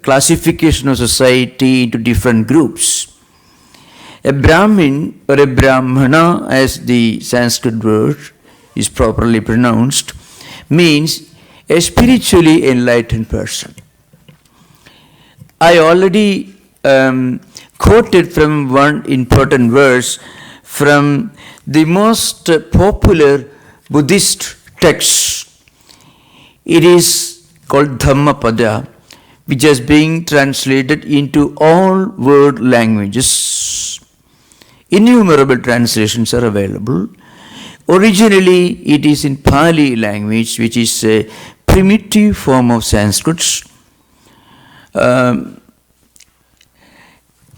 classification of society into different groups. A Brahmin or a Brahmana, as the Sanskrit word is properly pronounced, means a spiritually enlightened person. I already quoted from one important verse from the most popular Buddhist text. It is called Dhammapada, which is being translated into all world languages. Innumerable translations are available. Originally, it is in Pali language, which is a primitive form of Sanskrit.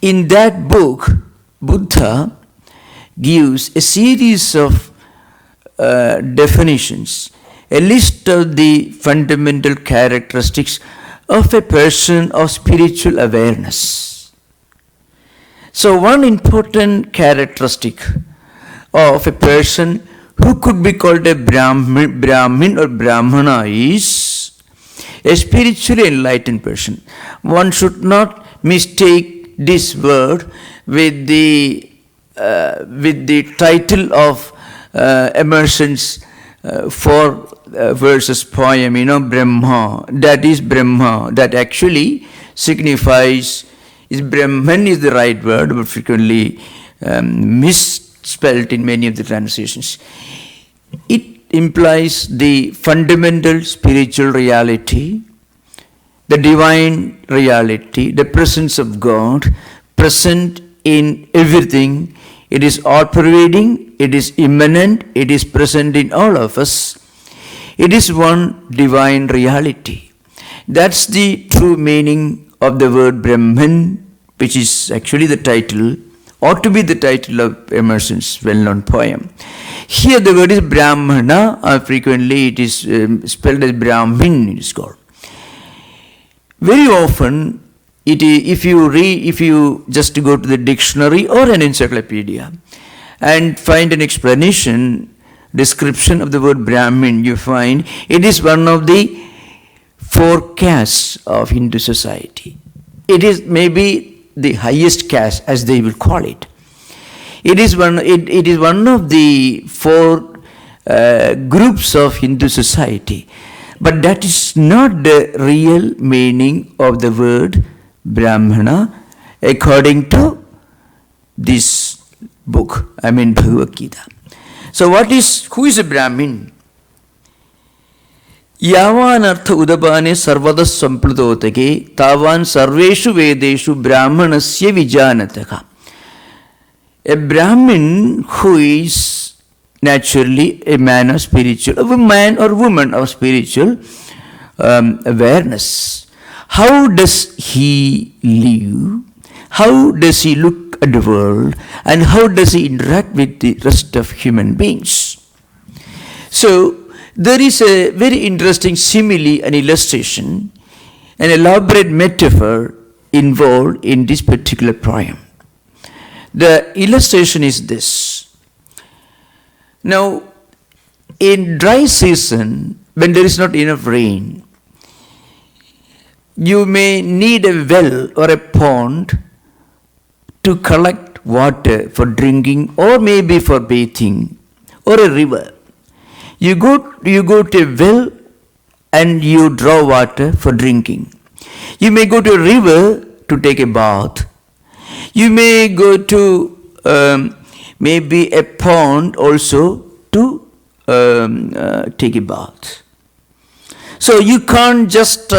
In that book, Buddha gives a series of definitions, a list of the fundamental characteristics of a person of spiritual awareness. So one important characteristic of a person who could be called a Brahmin or Brahmana is a spiritually enlightened person. One should not mistake this word with the title of Emerson's four verses poem, Brahma. That is Brahma. That actually signifies, Brahman is the right word, but frequently misspelled in many of the translations. It implies the fundamental spiritual reality, the divine reality, the presence of God, present in everything. It is all-pervading, it is immanent, it is present in all of us. It is one divine reality. That's the true meaning of the word Brahman, which is actually the title, ought to be the title of Emerson's well-known poem. Here the word is Brahmana, frequently it is spelled as Brahmin, it is called. Very often, if you just go to the dictionary or an encyclopedia and find an description of the word Brahmin, you find it is one of the four castes of Hindu society. It is maybe the highest caste, as they will call it. It is one of the four groups of Hindu society. But that is not the real meaning of the word Brahmana according to this book, Bhagavad Gita. So who is a Brahmin? Yavan artha udabane sarvada sampradotake tavan sarveshu vedeshu brahmanasya vijanataka. A Brahmin who is naturally a man of spiritual, a man or woman of spiritual awareness. How does he live? How does he look at the world? And how does he interact with the rest of human beings? So, there is a very interesting simile, an illustration, an elaborate metaphor involved in this particular poem. The illustration is this. Now, in dry season, when there is not enough rain, you may need a well or a pond to collect water for drinking or maybe for bathing, or a river. You go to a well and you draw water for drinking. You may go to a river to take a bath. You may go to maybe a pond also to take a bath. So you can't just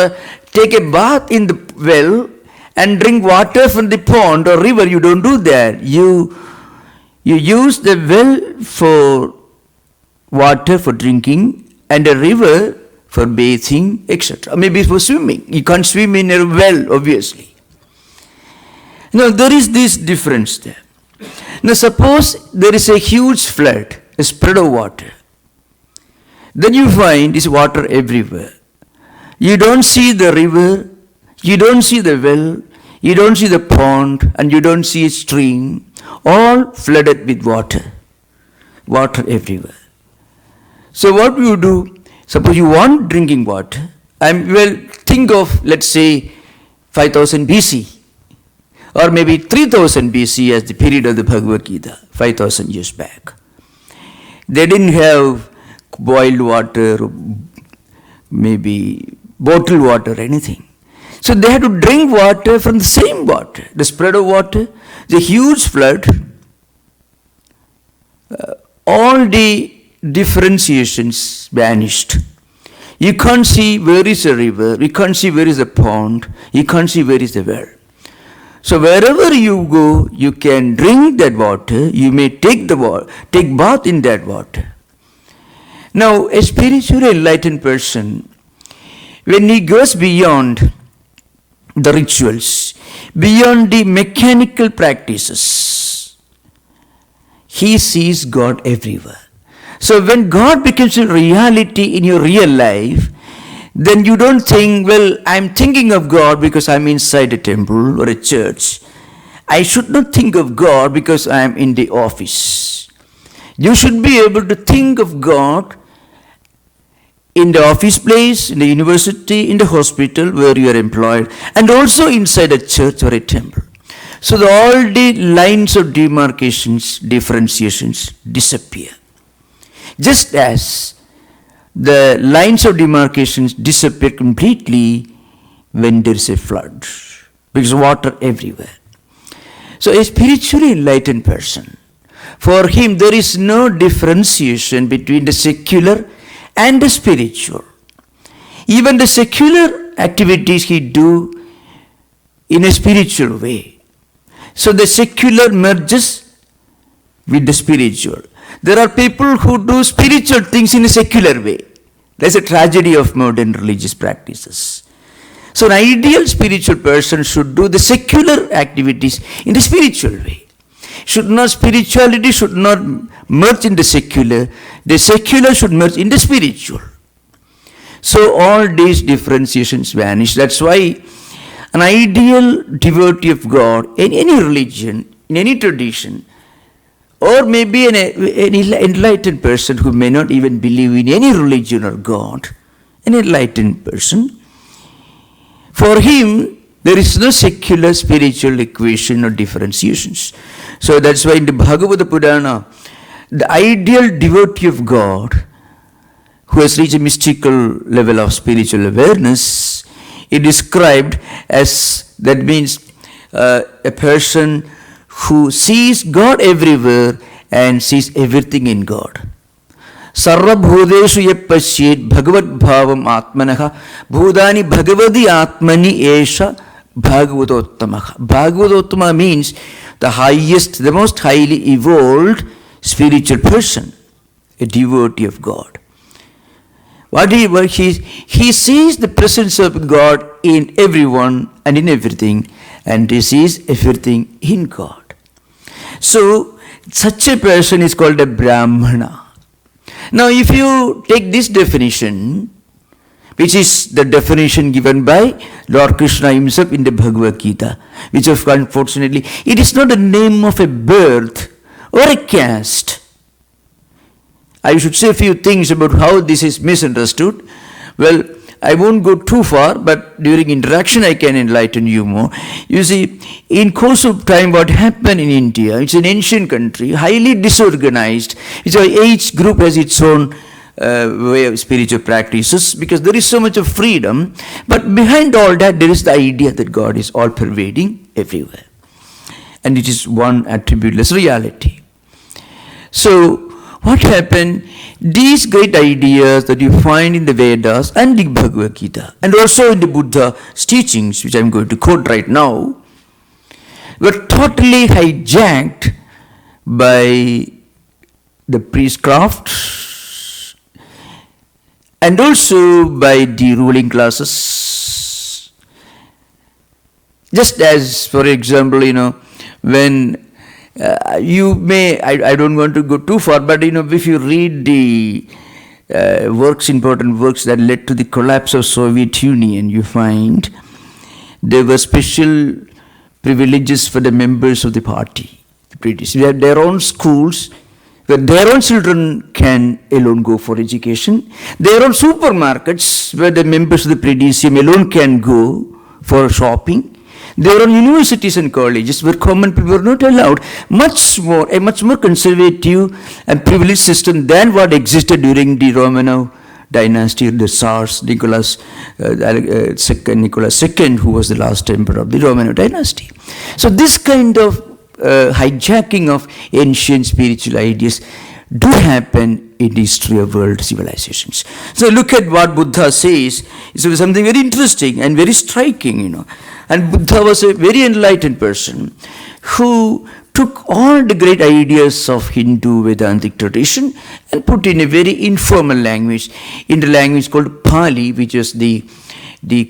take a bath in the well and drink water from the pond or river. You don't do that. You use the well for water for drinking and a river for bathing, etc. Maybe for swimming. You can't swim in a well, obviously. Now there is this difference there. Now suppose there is a huge flood, a spread of water. Then you find this water everywhere. You don't see the river, you don't see the well, you don't see the pond, and you don't see a stream, all flooded with water. Water everywhere. So what do you do? Suppose you want drinking water, think of, let's say, 5000 BC, or maybe 3000 BC as the period of the Bhagavad Gita, 5000 years back. They didn't have boiled water, maybe bottled water, anything. So they had to drink water from the same water, the spread of water, the huge flood, all the differentiations vanished. You can't see where is a river, you can't see where is a pond, you can't see where is the well. So wherever you go, you can drink that water, you may take bath in that water. Now, a spiritually enlightened person, when he goes beyond the rituals, beyond the mechanical practices, he sees God everywhere. So when God becomes a reality in your real life, then you don't think, well, I'm thinking of God because I'm inside a temple or a church. I should not think of God because I'm in the office. You should be able to think of God in the office place, in the university, in the hospital where you are employed, and also inside a church or a temple. So all the lines of demarcations, differentiations disappear. Just as the lines of demarcations disappear completely when there is a flood, because water everywhere. So a spiritually enlightened person, for him there is no differentiation between the secular and the spiritual. Even the secular activities he do in a spiritual way. So the secular merges with the spiritual. There are people who do spiritual things in a secular way. That's a tragedy of modern religious practices. So an ideal spiritual person should do the secular activities in the spiritual way. Spirituality should not merge in the secular. The secular should merge in the spiritual. So all these differentiations vanish. That's why an ideal devotee of God in any religion, in any tradition, or maybe an enlightened person who may not even believe in any religion or God, an enlightened person, for him there is no secular spiritual equation or differentiations. So that's why in the Bhagavad Purana, the ideal devotee of God who has reached a mystical level of spiritual awareness is described as, that means a person who sees God everywhere and sees everything in God. Sarva bhudeshu yappashyet bhagavad bhavam atmanaha bhudani bhagavadi atmani esha bhagavadottamaha. Bhagavadottama means the highest, the most highly evolved spiritual person, a devotee of God. He sees the presence of God in everyone and in everything, and he sees everything in God. So, such a person is called a Brahmana. Now, if you take this definition, which is the definition given by Lord Krishna himself in the Bhagavad Gita, which unfortunately, it is not the name of a birth or a caste. I should say a few things about how this is misunderstood. Well, I won't go too far, but during interaction I can enlighten you more. You see, in course of time what happened in India, it's an ancient country, highly disorganized. Each group has its own way of spiritual practices because there is so much of freedom. But behind all that there is the idea that God is all pervading everywhere. And it is one attributeless reality. So, what happened? These great ideas that you find in the Vedas and the Bhagavad Gita, and also in the Buddha's teachings, which I am going to quote right now, were totally hijacked by the priestcraft and also by the ruling classes. Just as, for example, when you may, I don't want to go too far, but if you read the important works that led to the collapse of Soviet Union, you find there were special privileges for the members of the party, the British. They had their own schools where their own children can alone go for education, their own supermarkets where the members of the Palladium alone can go for shopping, their own universities and colleges where common people were not allowed. A much more conservative and privileged system than what existed during the Romanov dynasty, the Tsars, Nicholas II, who was the last emperor of the Romanov dynasty. So this kind of hijacking of ancient spiritual ideas do happen in the history of world civilizations. So look at what Buddha says. It's something very interesting and very striking, And Buddha was a very enlightened person who took all the great ideas of Hindu Vedantic tradition and put in a very informal language, in the language called Pali, which is the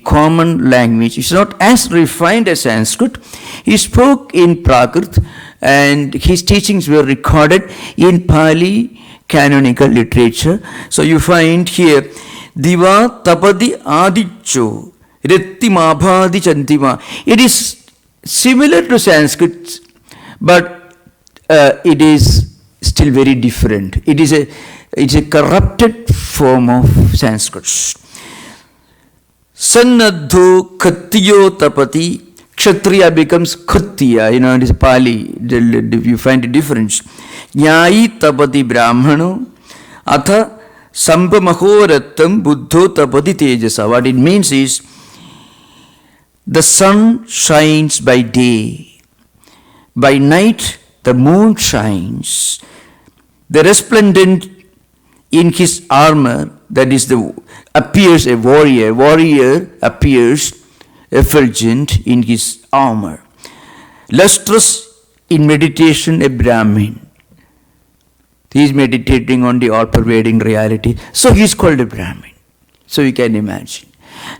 common language. It's not as refined as Sanskrit. He spoke in Prakrit, and his teachings were recorded in Pali canonical literature. So you find here, Diva Tapadi Adicho, Retti Mabhadi Chantima. It is similar to Sanskrit, but it is still very different. It's a corrupted form of Sanskrit. Sannadho Khattiyo Tapati. Kshatriya becomes Khattiya, it is Pali. You find a difference. Nyayi Tapati Brahmano. Atha Sampamahorattam Buddho Tapati Tejasa. What it means is, the sun shines by day. By night, the moon shines. The resplendent in his armor, that is, appears a warrior. Warrior appears effulgent in his armor. Lustrous in meditation, a Brahmin. He is meditating on the all-pervading reality. So he is called a Brahmin. So you can imagine.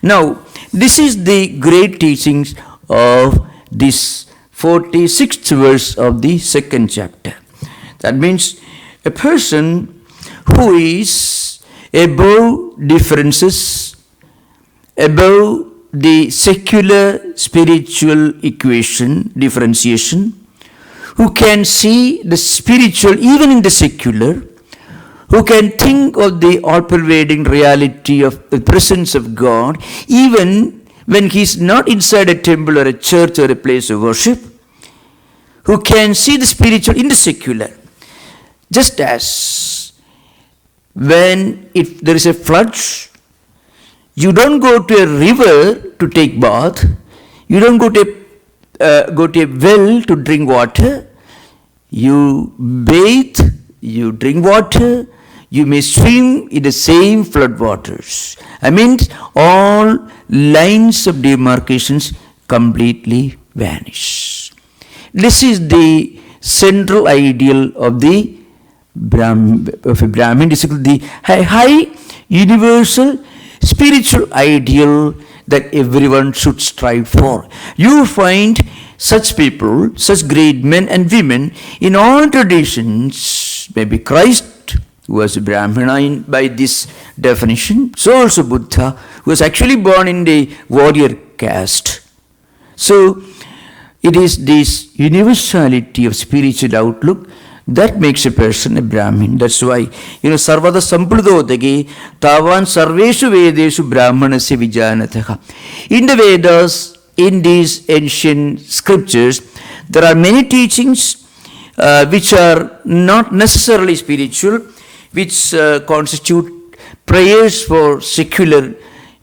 Now, this is the great teachings of this 46th verse of the second chapter. That means a person who is above differences, above the secular spiritual equation, differentiation, who can see the spiritual even in the secular, who can think of the all-pervading reality of the presence of God, even when he is not inside a temple or a church or a place of worship, who can see the spiritual in the secular. Just as when if there is a flood, you don't go to a river to take bath, you don't go to a well to drink water, you bathe, you drink water, you may swim in the same flood waters. I mean, all lines of demarcations completely vanish. This is the central ideal of a Brahmin, the high universal spiritual ideal that everyone should strive for. You find such people, such great men and women in all traditions. Maybe Christ, who was a Brahmana by this definition, so also Buddha, who was actually born in the warrior caste. So it is this universality of spiritual outlook that makes a person a Brahmin. That's why, Sarvada Sampradodage Tavan Sarveshu Vedeshu Brahmanasya Vijanataha. In the Vedas, in these ancient scriptures, there are many teachings which are not necessarily spiritual, which constitute prayers for secular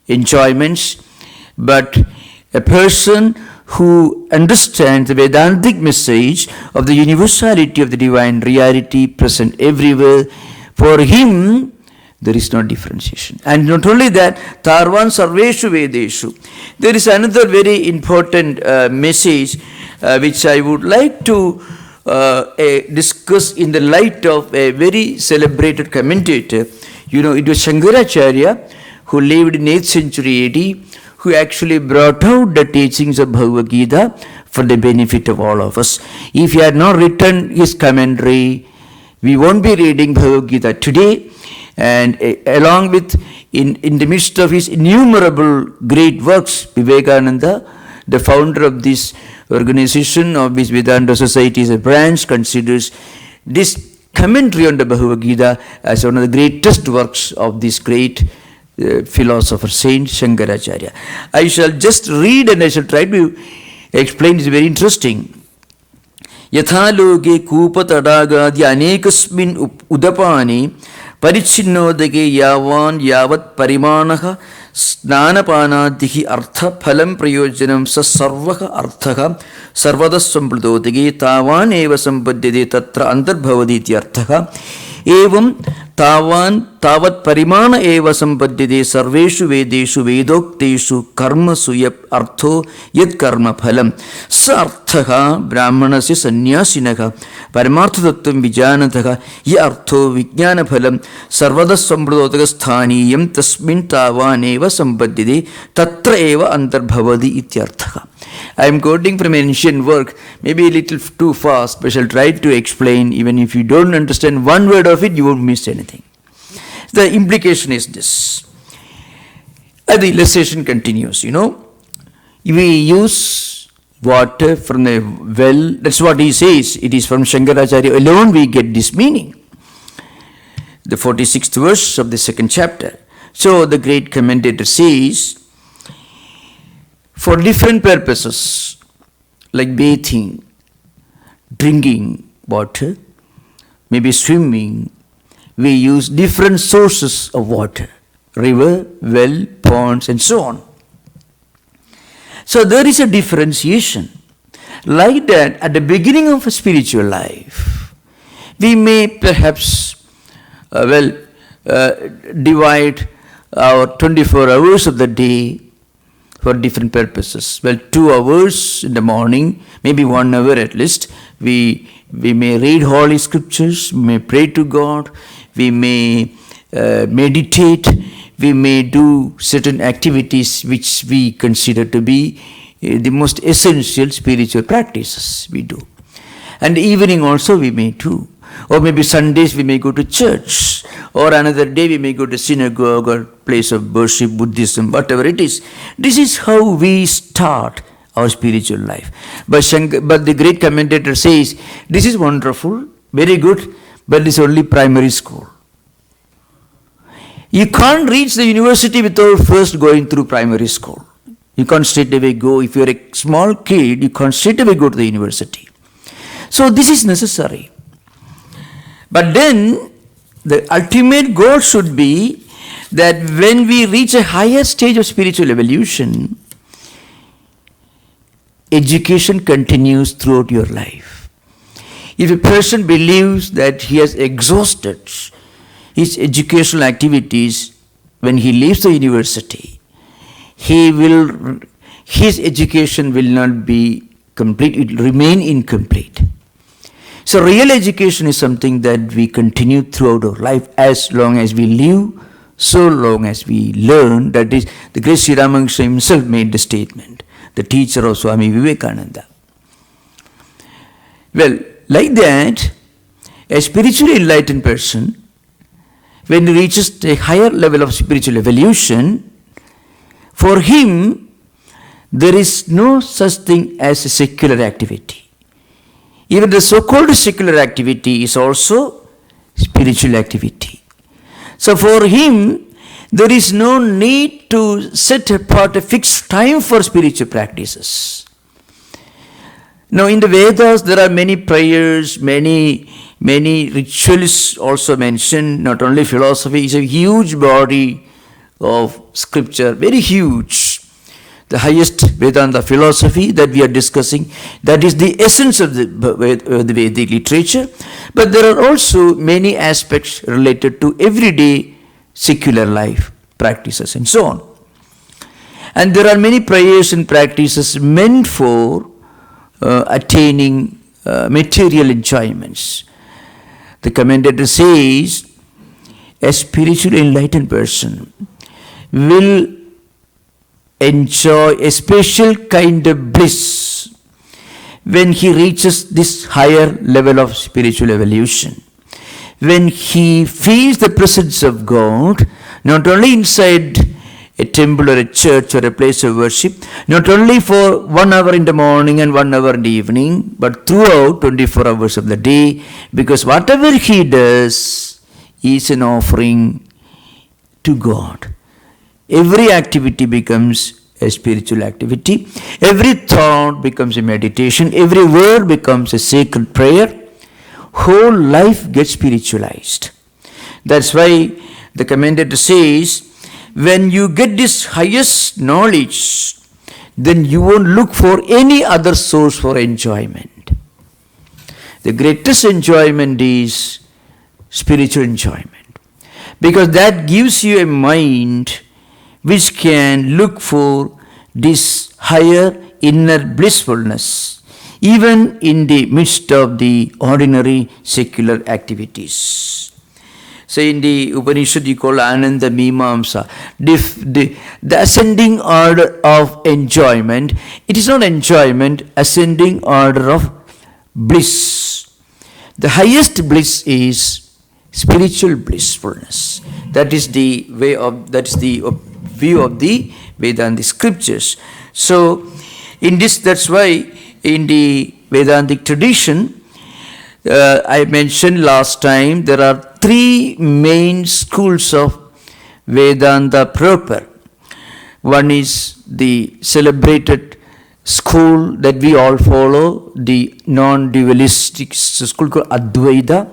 enjoyments, but a person who understands the Vedantic message of the universality of the divine reality present everywhere, for him there is no differentiation. And not only that, Tarvan Sarveshu Vedeshu. There is another very important message which I would like to discuss in the light of a very celebrated commentator. It was Shankaracharya, who lived in 8th century AD, who actually brought out the teachings of Bhagavad Gita for the benefit of all of us. If he had not written his commentary, we won't be reading Bhagavad Gita today. And along with, in the midst of his innumerable great works, Vivekananda, the founder of this organization of this Vedanta Society as a branch, considers this commentary on the Bhagavad Gita as one of the greatest works of this great philosopher, Saint Shankaracharya. I shall just read and I shall try to explain. It's very interesting. Yatha loge kupa tadagadi anekasmin udapani parichinnodage yavan yavat parimanaha snanapanadihi artha phalam prayojanam sa sarvaha arthaha sarvadas sampradodage tavan eva sampadhyate tatra antarbhavati iti arthaha evam tavan tavat parimana eva sampadhyate sarveshu vedeshu vedokteshu karmasu yap artho yat karma phalam sa arthaha brahmanasya sannyasinaha paramartha tattvam vijanataha ya artho vijnana phalam sarvadas sampradodage sthaniyam tasmin tavan eva sampadhyate tatra eva antarbhavati ityarthaha. I am quoting from an ancient work, maybe a little too fast, but I shall try to explain. Even if you don't understand one word of it, you won't miss anything. The implication is this. The illustration continues, We use water from the well. That's what he says. It is from Shankaracharya alone we get this meaning. The 46th verse of the second chapter. So the great commentator says, for different purposes, like bathing, drinking water, maybe swimming, we use different sources of water, river, well, ponds, and so on. So there is a differentiation. Like that, at the beginning of a spiritual life, we may perhaps divide our 24 hours of the day for different purposes. 2 hours in the morning, maybe 1 hour at least, we may read holy scriptures, we may pray to God, we may meditate, we may do certain activities which we consider to be the most essential spiritual practices we do. And evening also we may do. Or maybe Sundays we may go to church, or another day we may go to synagogue or place of worship, Buddhism, whatever it is. This is how we start our spiritual life. But the great commentator says, this is wonderful, very good, but this is only primary school. You can't reach the university without first going through primary school. You can't straight away go, if you're a small kid, you can't straight away go to the university. So this is necessary. But then, the ultimate goal should be that when we reach a higher stage of spiritual evolution, education continues throughout your life. If a person believes that he has exhausted his educational activities when he leaves the university, his education will not be complete, it will remain incomplete. So real education is something that we continue throughout our life. As long as we live, so long as we learn. That is, the great Sri Ramanuja himself made the statement, the teacher of Swami Vivekananda. Well, like that, a spiritually enlightened person, when he reaches a higher level of spiritual evolution, for him, there is no such thing as a secular activity. Even the so-called secular activity is also spiritual activity. So for him, there is no need to set apart a fixed time for spiritual practices. Now in the Vedas, there are many prayers, many rituals also mentioned, not only philosophy. It's a huge body of scripture, very huge. The highest Vedanta philosophy that we are discussing, that is the essence of the Vedic literature. But there are also many aspects related to everyday secular life practices and so on. And there are many prayers and practices meant for attaining material enjoyments. The commentator says, a spiritually enlightened person will enjoy a special kind of bliss when he reaches this higher level of spiritual evolution. When he feels the presence of God, not only inside a temple or a church or a place of worship, not only for 1 hour in the morning and 1 hour in the evening, but throughout 24 hours of the day, because whatever he does is an offering to God. Every activity becomes a spiritual activity. Every thought becomes a meditation. Every word becomes a sacred prayer. Whole life gets spiritualized. That's why the commentator says, when you get this highest knowledge, then you won't look for any other source for enjoyment. The greatest enjoyment is spiritual enjoyment, because that gives you a mind which can look for this higher inner blissfulness, even in the midst of the ordinary secular activities. So in the Upanishad you call Ananda Mimamsa, the ascending order of enjoyment. It is not enjoyment, ascending order of bliss. The highest bliss is spiritual blissfulness. That is the view of the Vedantic scriptures. So in this, that's why in the Vedantic tradition, I mentioned last time, there are 3 main schools of Vedanta proper. One is the celebrated school that we all follow, the non-dualistic school called Advaita.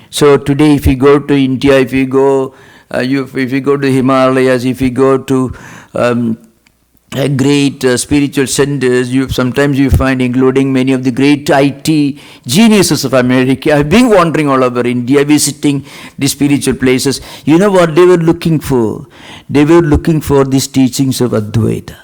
So today if you go to India, if you go to the Himalayas, if you go to great spiritual centers, sometimes you find, including many of the great IT geniuses of America. I've been wandering all over India, visiting the spiritual places. You know what they were looking for? They were looking for these teachings of Advaita.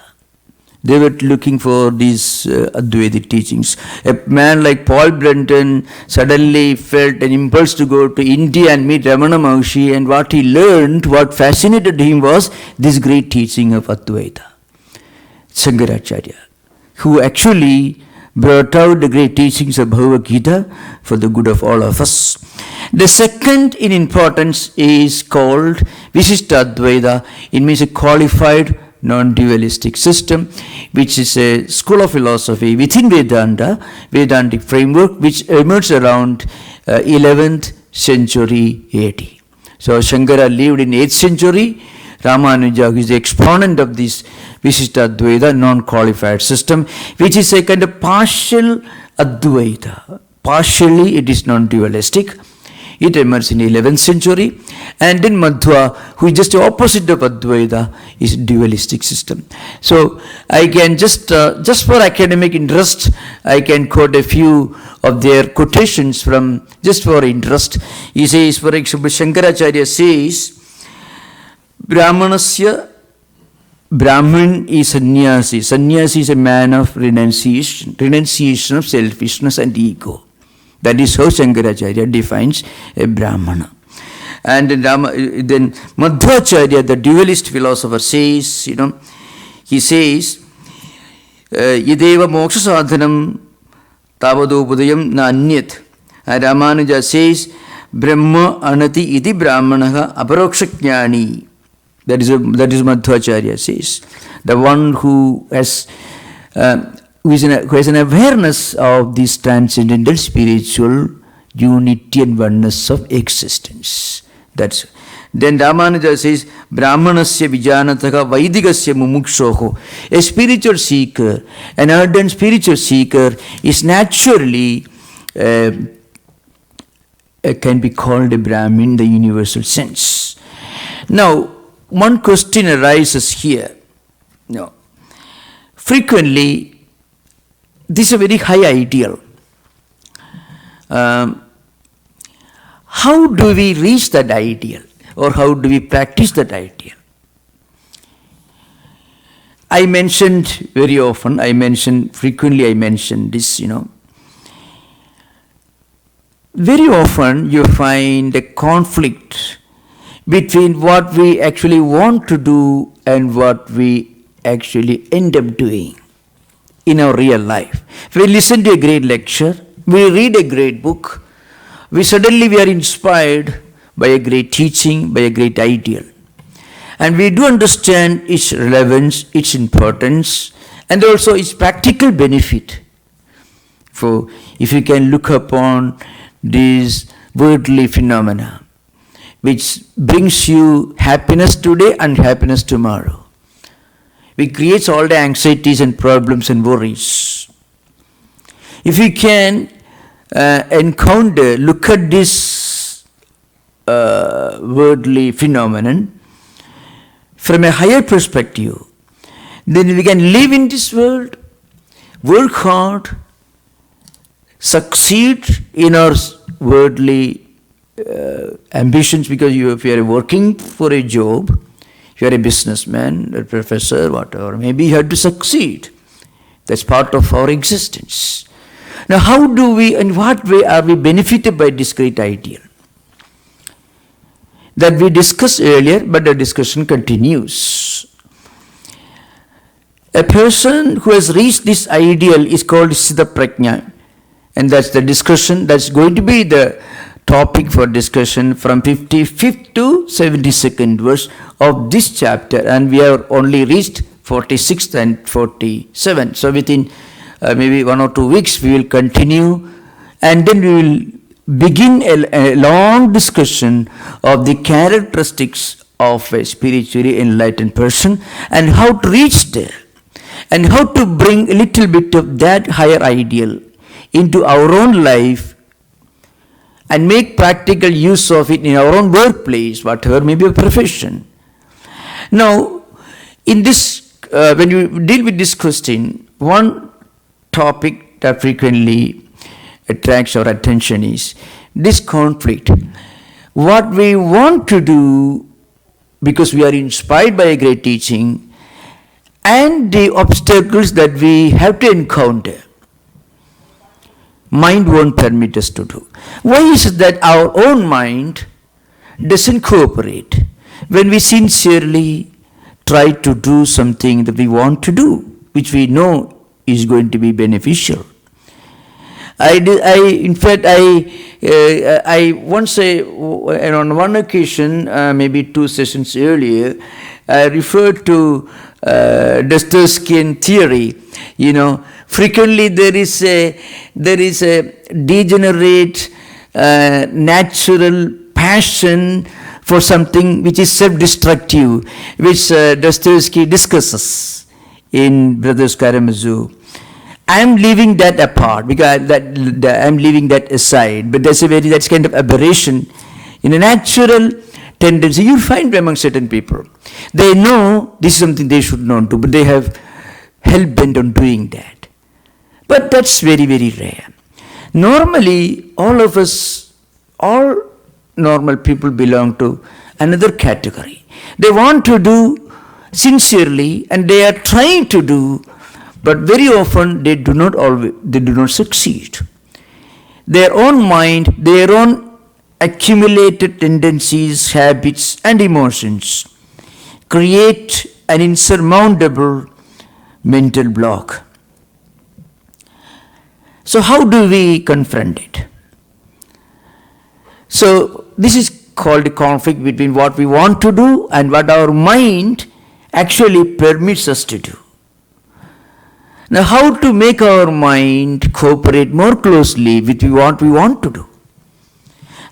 They were looking for these Advaitic teachings. A man like Paul Brenton suddenly felt an impulse to go to India and meet Ramana Maharshi, and what he learned, what fascinated him was this great teaching of Advaita. Shankaracharya, who actually brought out the great teachings of Bhagavad Gita for the good of all of us. The second in importance is called Visishta Advaita. It means a qualified non-dualistic system, which is a school of philosophy within Vedanta, Vedantic framework, which emerged around 11th century AD. So Shankara lived in 8th century. Ramanuja, who is the exponent of this Visishta Advaita, non-qualified system, which is a kind of partial Advaita. Partially it is non-dualistic. It emerged in the 11th century. And then Madhwa, who is just the opposite of Advaita, is a dualistic system. So I can just for academic interest, I can quote a few of their quotations from, just for interest. He says, for example, Shankaracharya says, Brahman is sannyasi. Sannyasi is a man of renunciation of selfishness and ego. That is how Shankaracharya defines a Brahmana. And then Madhwacharya, the dualist philosopher, says, he says, Yadeva moksha sadhanam tavadopudayam na anyat. And Ramanuja says, Brahma anati iti brahmanaha aparokshajnani. That is Madhwacharya says. The one who has an awareness of this transcendental spiritual unity and oneness of existence. Then Ramanuja says, Brahmanasya vijanataka vaidigasya mumukshoho. A spiritual seeker, an ardent spiritual seeker, is naturally can be called a Brahmin in the universal sense. Now, one question arises here. Frequently, this is a very high ideal. How do we reach that ideal? Or how do we practice that ideal? I mentioned frequently I mentioned this, Very often you find a conflict between what we actually want to do and what we actually end up doing in our real life. We listen to a great lecture, we read a great book, we are inspired by a great teaching, by a great ideal. And we do understand its relevance, its importance, and also its practical benefit. For if you can look upon these worldly phenomena, which brings you happiness today and happiness tomorrow, which creates all the anxieties and problems and worries. If you can look at this worldly phenomenon from a higher perspective, then we can live in this world, work hard, succeed in our worldly ambitions, because if you are working for a job, you are a businessman, a professor, whatever, maybe you have to succeed. That's part of our existence. Now, how do we, in what way are we benefited by this great ideal? That we discussed earlier, but the discussion continues. A person who has reached this ideal is called Siddha Prajna. And that's the discussion, that's going to be the topic for discussion from 55th to 72nd verse of this chapter. And we have only reached 46th and 47th. So within maybe 1 or 2 weeks we will continue, and then we will begin a long discussion of the characteristics of a spiritually enlightened person and how to reach there and how to bring a little bit of that higher ideal into our own life and make practical use of it in our own workplace, whatever may be a profession. Now, in this, when you deal with this question, one topic that frequently attracts our attention is this conflict. What we want to do because we are inspired by a great teaching, and the obstacles that we have to encounter. Mind won't permit us to do. Why is it that our own mind doesn't cooperate when we sincerely try to do something that we want to do, which we know is going to be beneficial? I once on one occasion, maybe 2 sessions earlier, I referred to Dostoevskian theory. Frequently there is a degenerate natural passion for something which is self-destructive, which Dostoevsky discusses in Brothers Karamazov. I am leaving that apart, because I am leaving that aside. But that's kind of aberration in a natural tendency you find among certain people. They know this is something they should not do, but they have hell-bent on doing that. But that's very, very rare. Normally, all of us, all normal people belong to another category. They want to do sincerely, and they are trying to do, but very often they do not succeed. Their own mind, their own accumulated tendencies, habits, and emotions create an insurmountable mental block. So how do we confront it? So this is called a conflict between what we want to do and what our mind actually permits us to do. Now, how to make our mind cooperate more closely with what we want to do?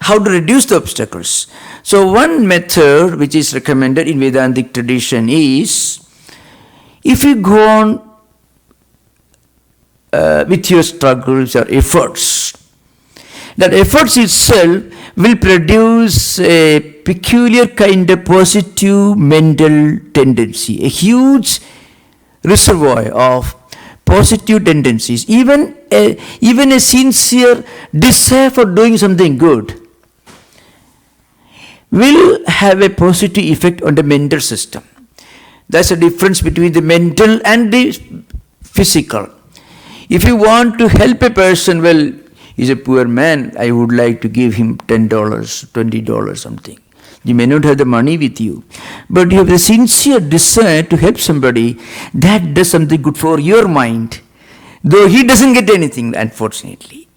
How to reduce the obstacles? So one method which is recommended in Vedantic tradition is, if you go on with your struggles or efforts, that efforts itself will produce a peculiar kind of positive mental tendency, a huge reservoir of positive tendencies, even a sincere desire for doing something good will have a positive effect on the mental system. That's the difference between the mental and the physical. If you want to help a person, well, he's a poor man, I would like to give him $10, $20, something. You may not have the money with you, but you have a sincere desire to help somebody. That does something good for your mind, though he doesn't get anything, unfortunately.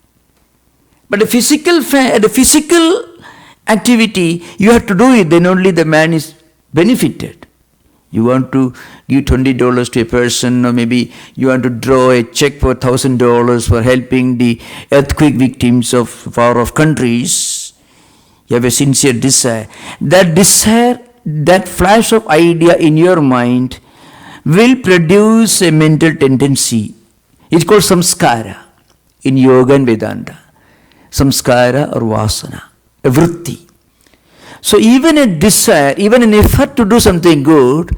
But the physical activity, you have to do it, then only the man is benefited. You want to give $20 to a person, or maybe you want to draw a check for $1,000 for helping the earthquake victims of far off countries. You have a sincere desire. That desire, that flash of idea in your mind will produce a mental tendency. It's called samskara in yoga and Vedanta. Samskara or vasana, a vritti. So even a desire, even an effort to do something good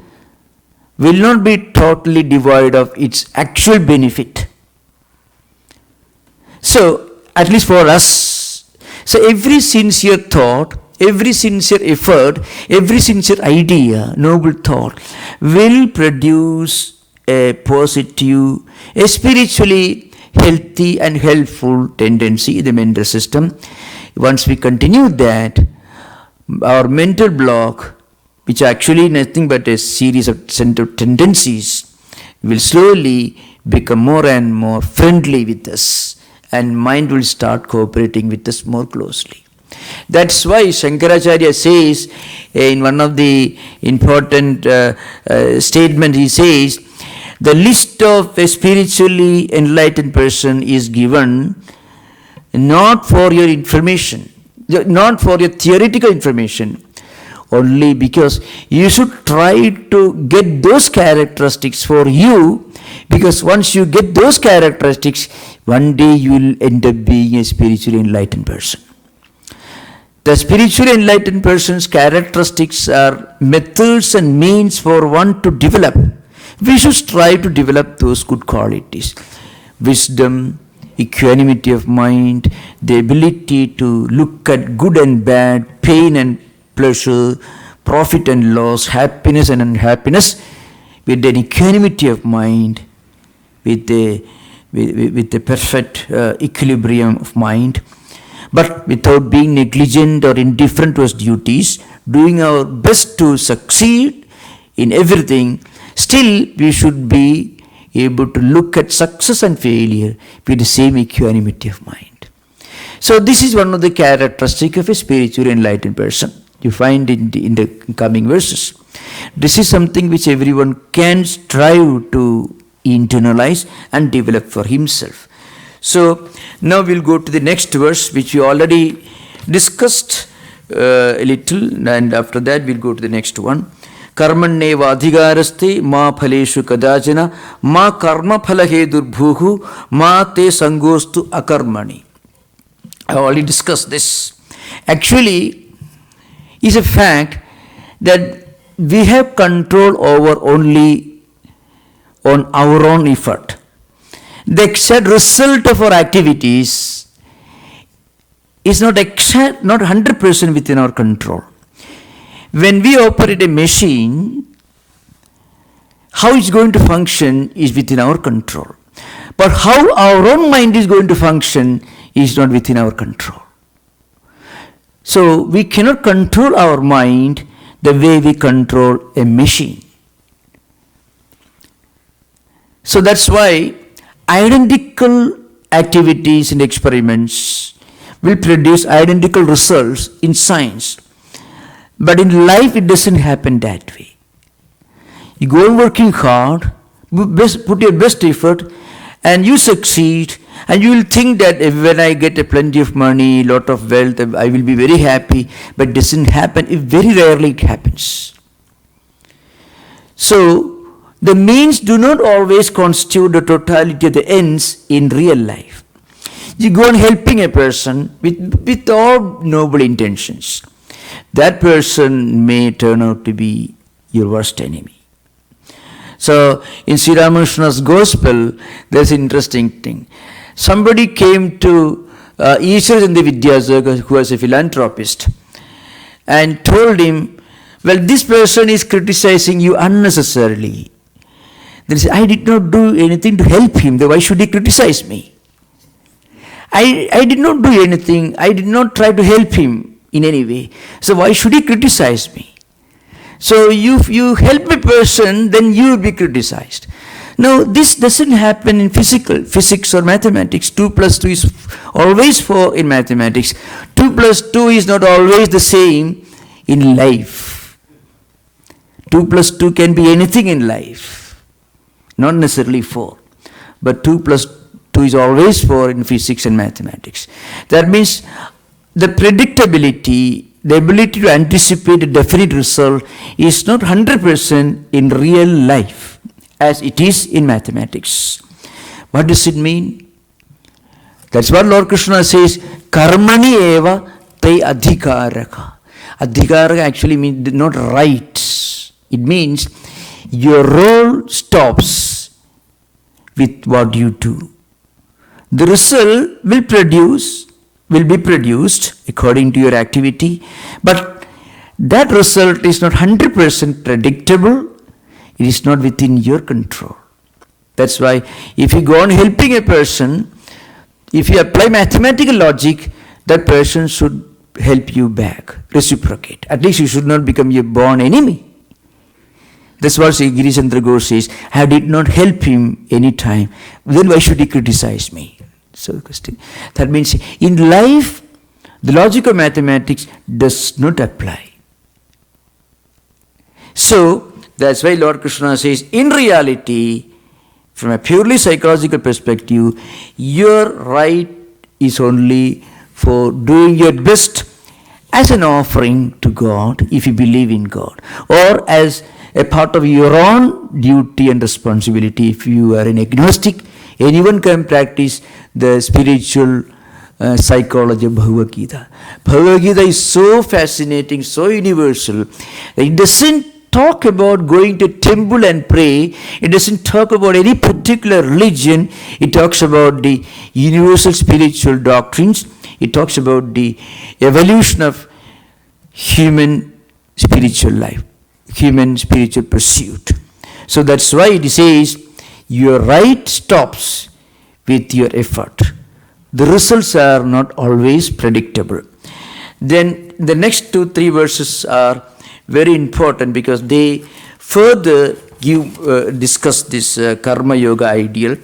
will not be totally devoid of its actual benefit. So, at least for us, so every sincere thought, every sincere effort, every sincere idea, noble thought will produce a positive, a spiritually healthy and helpful tendency in the mental system. Once we continue that, our mental block, which actually nothing but a series of tendencies, will slowly become more and more friendly with us, and mind will start cooperating with us more closely. That's why Shankaracharya says in one of the important statements, he says, the list of a spiritually enlightened person is given not for your information, not for your theoretical information, only because you should try to get those characteristics for you, because once you get those characteristics, one day you will end up being a spiritually enlightened person. The spiritually enlightened person's characteristics are methods and means for one to develop. We should strive to develop those good qualities. Wisdom, equanimity of mind, the ability to look at good and bad, pain and pleasure, profit and loss, happiness and unhappiness, with an equanimity of mind, with the perfect equilibrium of mind, but without being negligent or indifferent to our duties, doing our best to succeed in everything. Still, we should be able to look at success and failure with the same equanimity of mind. So this is one of the characteristics of a spiritually enlightened person. You find in the coming verses. This is something which everyone can strive to internalize and develop for himself. So now we'll go to the next verse, which we already discussed a little, and after that we'll go to the next one. Karmanneva adhigaraste ma phaleshu kadachana ma karma phalahedur bhuhu ma te sangostu akarmani. I already discussed this. Actually, it's a fact that we have control over only on our own effort. The exact result of our activities is not 100% within our control. When we operate a machine, how it's going to function is within our control. But how our own mind is going to function is not within our control. So we cannot control our mind the way we control a machine. So that's why identical activities and experiments will produce identical results in science. But in life, it doesn't happen that way. You go on working hard, put your best effort, and you succeed, and you will think that when I get a plenty of money, lot of wealth, I will be very happy, but it doesn't happen. Very rarely it happens. So, the means do not always constitute the totality of the ends in real life. You go on helping a person with all noble intentions. That person may turn out to be your worst enemy. So, in Sri Ramanuja's Gospel, there's an interesting thing. Somebody came to Ishwarachandra Vidyasagar, who was a philanthropist, and told him, well, this person is criticizing you unnecessarily. Then he said, I did not do anything to help him, then why should he criticize me? I did not do anything, I did not try to help him in any way. So why should he criticize me? So if you help a person, then you will be criticized. Now, this doesn't happen in physics or mathematics. 2 plus 2 is always 4 in mathematics. 2 plus 2 is not always the same in life. 2 plus 2 can be anything in life, not necessarily 4. But 2 plus 2 is always 4 in physics and mathematics. That means the predictability, the ability to anticipate a definite result is not 100% in real life as it is in mathematics. What does it mean? That's what Lord Krishna says, karmani eva te adhikaraka. Adhikaraka actually means not rights. It means your role stops with what you do. The result will be produced according to your activity, but that result is not 100% predictable. It is not within your control. That's why if you go on helping a person, if you apply mathematical logic, that person should help you back, reciprocate. At least you should not become your born enemy. That's what Giri Chandra Ghosh says, I did not help him any time, then why should he criticize me? So that means in life, the logic of mathematics does not apply. So that's why Lord Krishna says, in reality, from a purely psychological perspective, your right is only for doing your best as an offering to God, if you believe in God, or as a part of your own duty and responsibility. If you are an agnostic, anyone can practice the spiritual psychology of Bhagavad Gita. Bhagavad Gita is so fascinating, so universal. It doesn't talk about going to temple and pray. It doesn't talk about any particular religion. It talks about the universal spiritual doctrines. It talks about the evolution of human spiritual life, human spiritual pursuit. So that's why it says, your right stops with your effort. The results are not always predictable. Then the next 2-3 verses are very important because they further discuss this karma yoga ideal.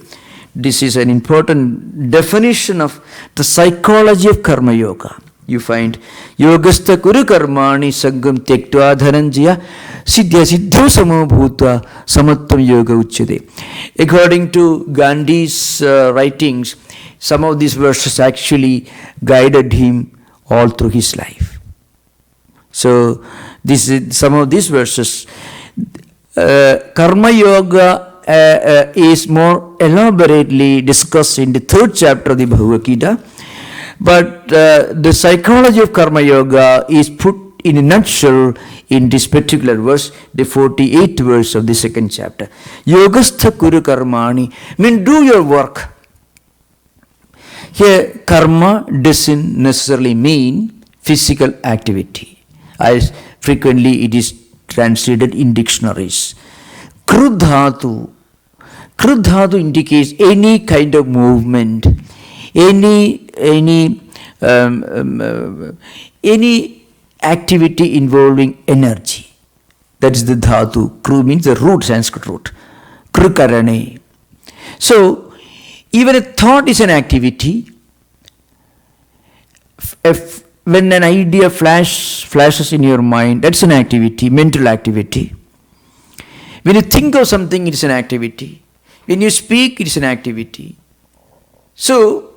This is an important definition of the psychology of karma yoga. You find yogastha kuru karmani sangam tektva dhananjaya siddhya siddho samo bhutva samatvam yoga uchyate. According to Gandhi's writings, some of these verses actually guided him all through his life. So this is some of these verses. Karma yoga is more elaborately discussed in the 3rd chapter of the Bhagavad Gita. But the psychology of karma yoga is put in a nutshell in this particular verse, the 48th verse of the 2nd chapter. Yogastha kuru karmani, mean do your work. Here, karma doesn't necessarily mean physical activity, as frequently it is translated in dictionaries. Krudhatu indicates any kind of movement, any activity involving energy. That is the dhatu. Kru means the root, Sanskrit root. Krukarane. So, even a thought is an activity. When an idea flashes in your mind, that's an activity, mental activity. When you think of something, it is an activity. When you speak, it is an activity. So,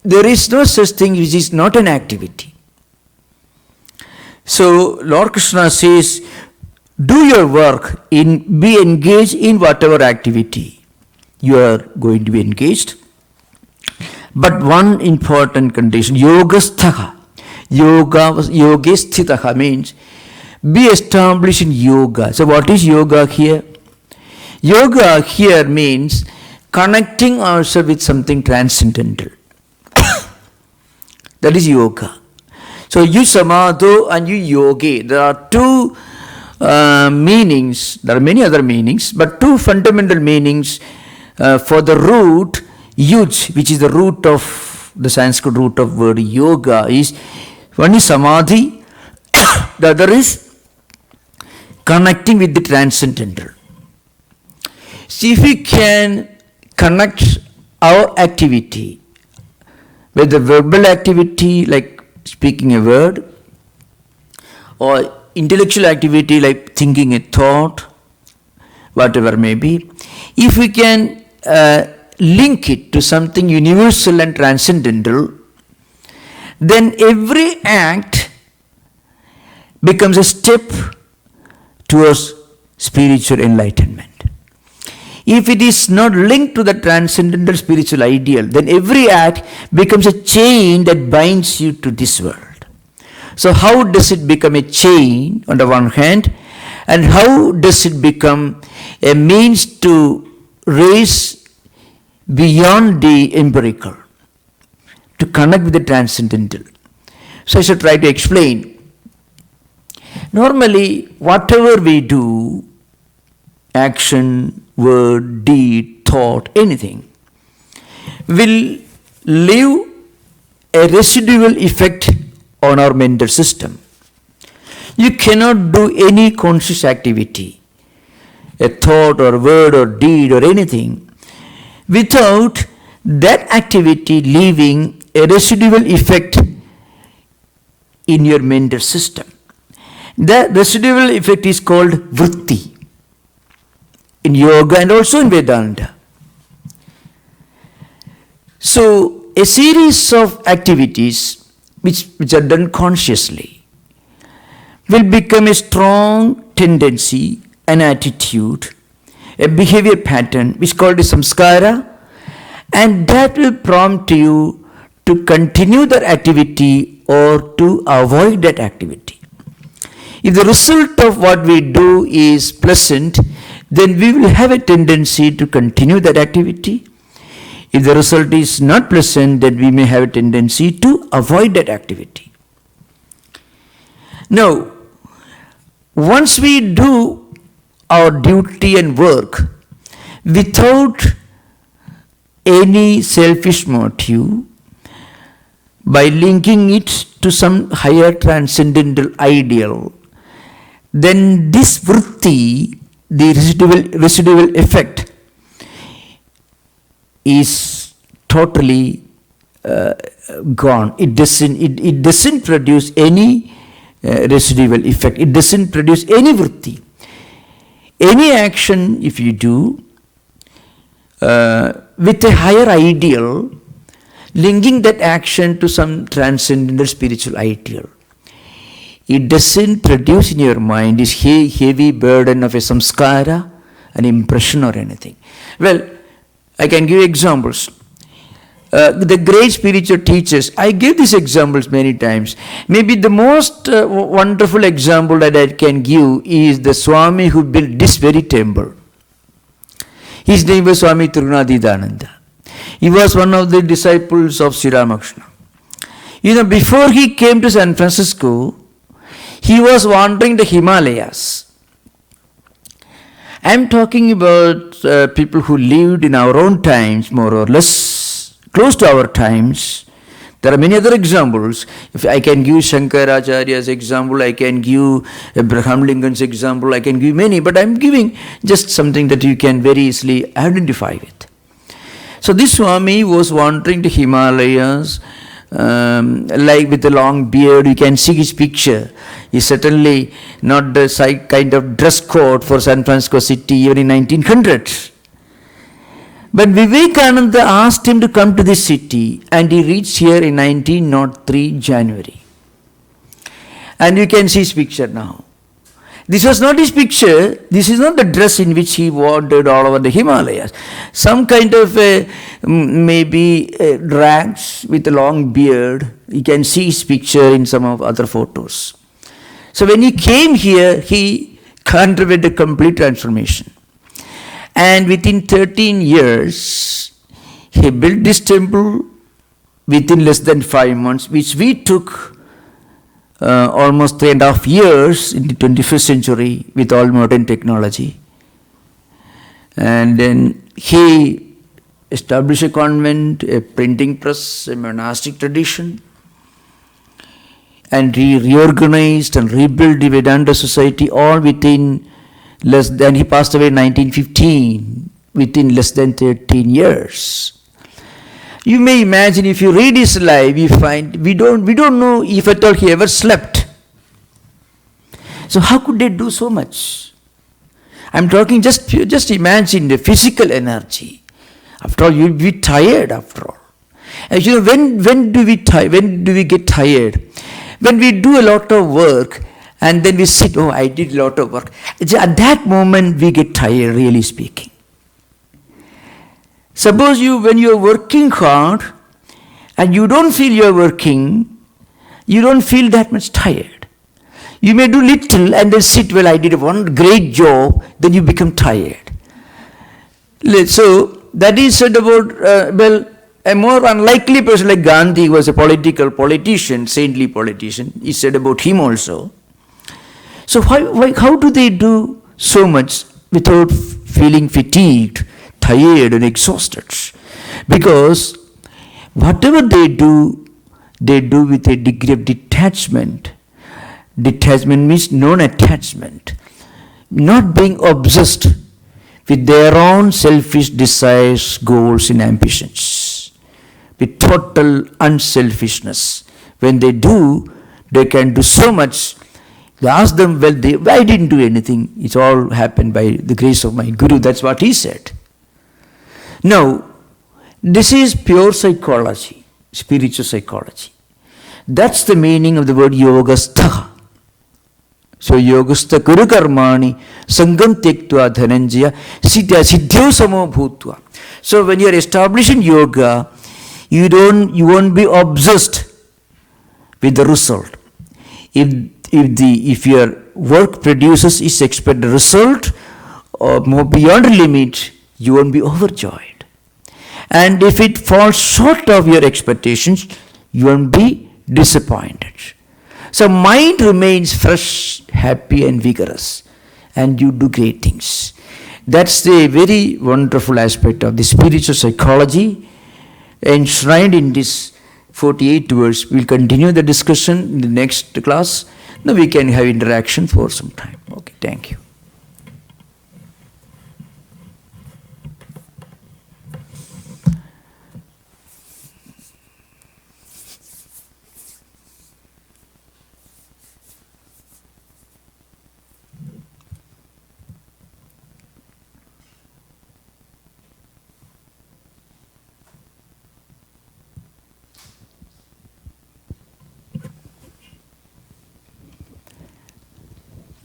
there is no such thing which is not an activity. So, Lord Krishna says, do your work, be engaged in whatever activity you are going to be engaged. But one important condition, yogasthaha. Yogesthitaha means be established in yoga. So, what is yoga here? Yoga here means connecting ourselves with something transcendental. That is yoga. So you samadho and you yogi. There are two meanings. There are many other meanings, but two fundamental meanings for the root yuj, which is the root of the Sanskrit root of word yoga, is one is samadhi, the other is connecting with the transcendental. See, if we can connect our activity with the verbal activity, like speaking a word, or intellectual activity like thinking a thought, whatever may be, if we can link it to something universal and transcendental, then every act becomes a step towards spiritual enlightenment. If it is not linked to the transcendental spiritual ideal, then every act becomes a chain that binds you to this world. So how does it become a chain on the one hand, and how does it become a means to raise beyond the empirical, to connect with the transcendental? So I shall try to explain. Normally, whatever we do, action, word, deed, thought, anything, will leave a residual effect on our mental system. You cannot do any conscious activity, a thought or word or deed or anything, without that activity leaving a residual effect in your mental system. The residual effect is called vritti in yoga and also in Vedanta. So a series of activities which are done consciously will become a strong tendency, an attitude, a behavior pattern which is called a samskara, and that will prompt you to continue that activity or to avoid that activity. If the result of what we do is pleasant, then we will have a tendency to continue that activity. If the result is not pleasant, then we may have a tendency to avoid that activity. Now, once we do our duty and work without any selfish motive, by linking it to some higher transcendental ideal, then this vritti, the residual effect, is totally gone. It doesn't produce any residual effect. It doesn't produce any vritti. Any action, if you do with a higher ideal, linking that action to some transcendental spiritual ideal, it doesn't produce in your mind this heavy burden of a samskara, an impression or anything. Well, I can give examples. The great spiritual teachers, I give these examples many times. Maybe the most wonderful example that I can give is the Swami who built this very temple. His name was Swami Tattwamayananda. He was one of the disciples of Sri Ramakrishna. Before he came to San Francisco, he was wandering the Himalayas. I am talking about people who lived in our own times, more or less, close to our times. There are many other examples. If I can give Shankara Acharya's example, I can give Abraham Lincoln's example, I can give many, but I am giving just something that you can very easily identify with. So this Swami was wandering the Himalayas, like with a long beard. You can see his picture. He's certainly not the kind of dress code for San Francisco city even in 1900s. But Vivekananda asked him to come to this city, and he reached here in 1903 January. And you can see his picture now. This was not his picture. This is not the dress in which he wandered all over the Himalayas. Some kind of maybe rags with a long beard. You can see his picture in some of other photos. So when he came here, he underwent a complete transformation. And within 13 years, he built this temple within less than 5 months, which we took almost 3.5 years in the 21st century with all modern technology. And then he established a convent, a printing press, a monastic tradition, and he reorganized and rebuilt the Vedanta society all within less than, he passed away in 1915, within less than 13 years. You may imagine, if you read his life, you find we don't know if at all he ever slept. So how could they do so much? I'm talking just imagine the physical energy. After all, you'll be tired after all. And you know, when do we get tired? When we do a lot of work and then we sit, oh, I did a lot of work. At that moment we get tired, really speaking. Suppose when you're working hard and you don't feel you're working, you don't feel that much tired. You may do little and then sit, well, I did one great job, then you become tired. So that is said about, a more unlikely person like Gandhi was a politician, saintly politician. He said about him also. So how do they do so much without feeling fatigued, tired and exhausted? Because whatever they do with a degree of detachment. Detachment means non-attachment. Not being obsessed with their own selfish desires, goals and ambitions. With total unselfishness. When they do, they can do so much. You ask them, well, I didn't do anything. It all happened by the grace of my Guru. That's what he said. Now, this is pure psychology, spiritual psychology. That's the meaning of the word yogastha. So, yogastha kuru karmani sangam tektva dhananjaya siddhyo samo bhutva. So, when you are establishing yoga, you won't be obsessed with the result. If your work produces its expected result or more beyond a limit, you won't be overjoyed. And if it falls short of your expectations, you won't be disappointed. So mind remains fresh, happy and vigorous, and you do great things. That's the very wonderful aspect of the spiritual psychology enshrined in this 48 words. We'll continue the discussion in the next class. Now we can have interaction for some time. Okay, thank you.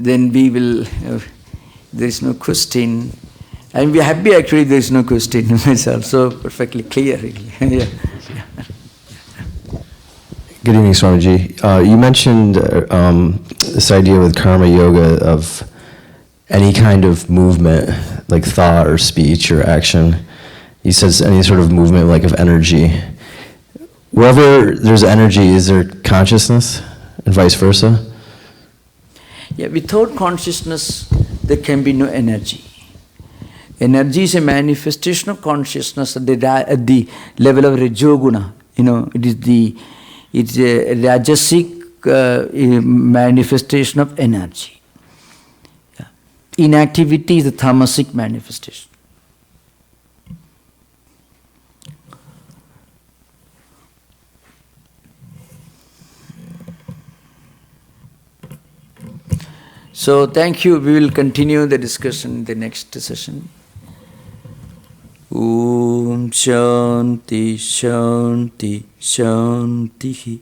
Then we will, there is no question. And we are happy actually there is no question. It's also perfectly clear really. Yeah. Good evening, Swamiji. You mentioned this idea with karma yoga of any kind of movement, like thought or speech or action. He says any sort of movement like of energy. Wherever there's energy, is there consciousness and vice versa? Yeah, without consciousness, there can be no energy. Energy is a manifestation of consciousness at the level of Rajoguna. You know, it's a Rajasic manifestation of energy. Yeah. Inactivity is a Tamasic manifestation. So thank you. We will continue the discussion in the next session. Om Shanti Shanti Shanti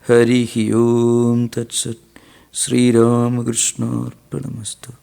Harihi Om Tat Sat Sri Ramakrishna Arpanamastu.